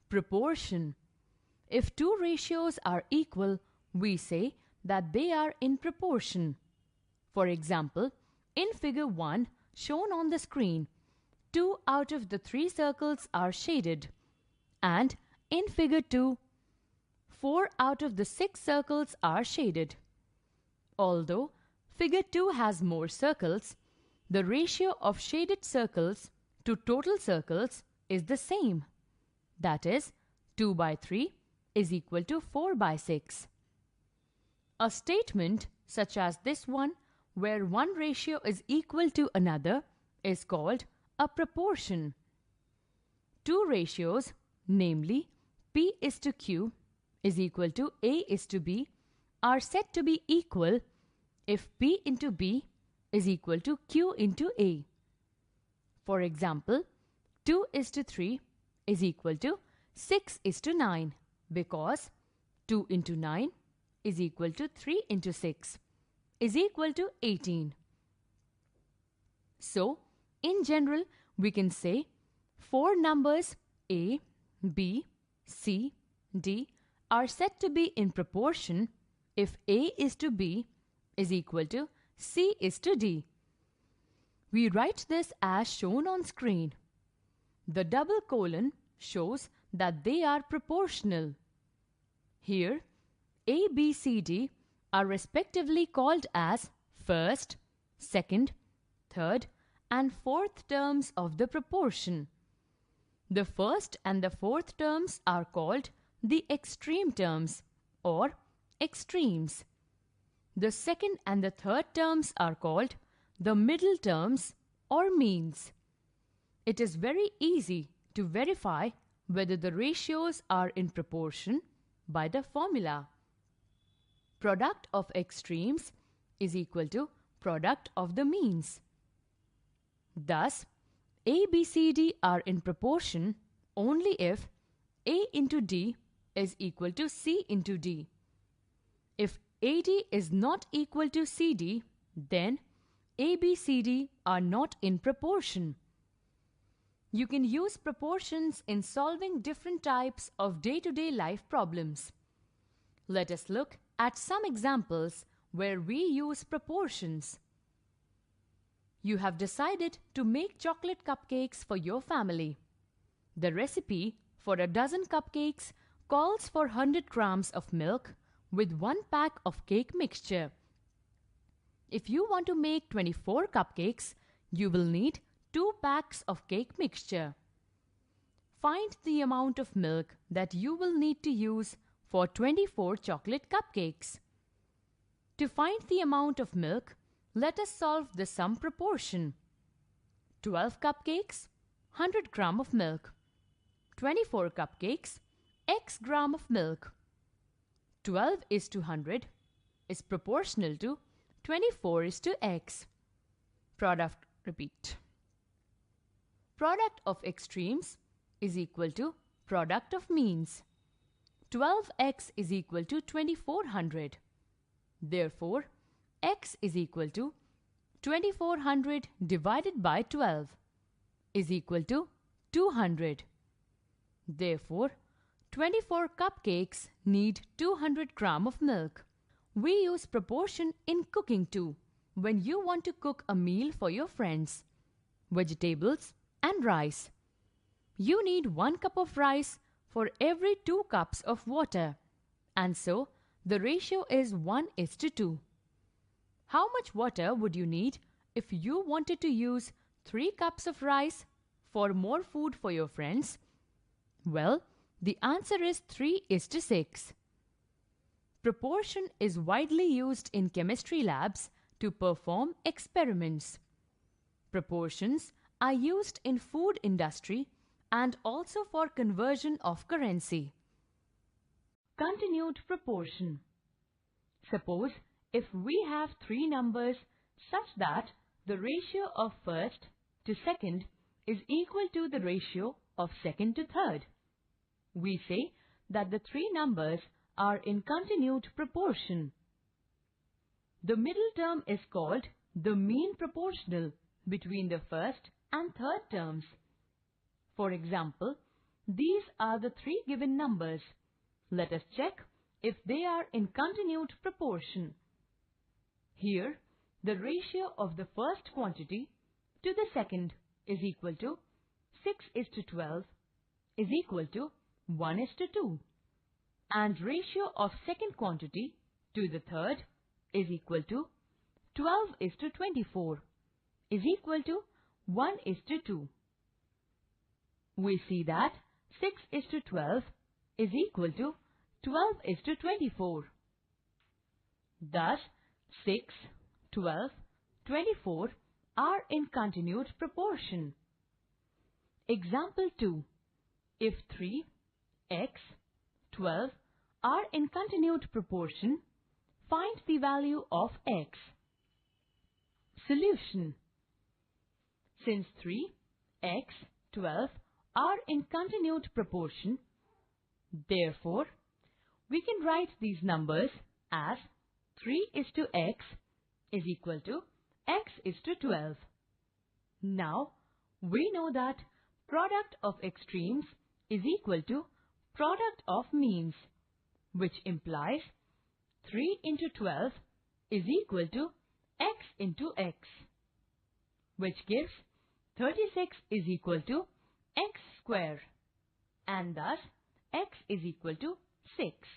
Proportion. If two ratios are equal, we say that they are in proportion. For example, in figure 1 shown on the screen, 2 out of the 3 circles are shaded, and in figure 2, 4 out of the 6 circles are shaded. Although figure 2 has more circles, the ratio of shaded circles to total circles is the same. That is, 2 by 3 is equal to 4 by 6. A statement such as this one, where one ratio is equal to another, is called a proportion. Two ratios, namely P is to Q is equal to A is to B, are said to be equal if P into B is equal to Q into A. For example, 2 is to 3 is equal to 6 is to 9 because 2 into 9 is equal to 3 into 6 is equal to 18. So, in general, we can say 4 numbers A, B, C, D are said to be in proportion if A is to B is equal to C is to D. We write this as shown on screen. The double colon shows that they are proportional. Here, A, B, C, D are respectively called as first, second, third, and fourth terms of the proportion. The first and the fourth terms are called the extreme terms or extremes. The second and the third terms are called the middle terms or means. It is very easy to verify whether the ratios are in proportion by the formula. Product of extremes is equal to product of the means. Thus, A, B, C, D are in proportion only if A into D is equal to C into D. If AD is not equal to CD, then A, B, C, D are not in proportion. You can use proportions in solving different types of day-to-day life problems. Let us look at some examples where we use proportions. You have decided to make chocolate cupcakes for your family. The recipe for a dozen cupcakes calls for 100 grams of milk with 1 pack of cake mixture. If you want to make 24 cupcakes, you will need 2 packs of cake mixture. Find the amount of milk that you will need to use for 24 chocolate cupcakes. To find the amount of milk, let us solve the sum proportion. 12 cupcakes, 100 gram of milk. 24 cupcakes, x gram of milk. 12 is to 100 is proportional to 24 is to x. Repeat. Product of extremes is equal to product of means. 12x is equal to 2400. Therefore, x is equal to 2400 divided by 12 is equal to 200. Therefore, 24 cupcakes need 200 gram of milk. We use proportion in cooking too, when you want to cook a meal for your friends. Vegetables and rice. You need 1 cup of rice for every 2 cups of water, and so the ratio is 1:2. How much water would you need if you wanted to use 3 cups of rice for more food for your friends? Well, the answer is 3:6. Proportion is widely used in chemistry labs to perform experiments. Proportions are used in food industry and also for conversion of currency. Continued proportion. Suppose if we have 3 numbers such that the ratio of first to second is equal to the ratio of second to third. We say that the 3 numbers are in continued proportion. The middle term is called the mean proportional between the first and third terms. For example, These are the three given numbers. Let us check if they are in continued proportion. Here, the ratio of the first quantity to the second is equal to 6:12 is equal to 1:2, and ratio of second quantity to the third is equal to 12:24 is equal to 1:2. We see that 6:12 is equal to 12:24. Thus, 6, 12, 24 are in continued proportion. Example 2. If 3, x, 12 are in continued proportion, find the value of x. Solution. Since 3, x, 12 are in continued proportion, therefore, we can write these numbers as 3:x is equal to x:12. Now, we know that product of extremes is equal to product of means, which implies 3 into 12 is equal to x into x, which gives 36 is equal to x square, and thus x is equal to 6.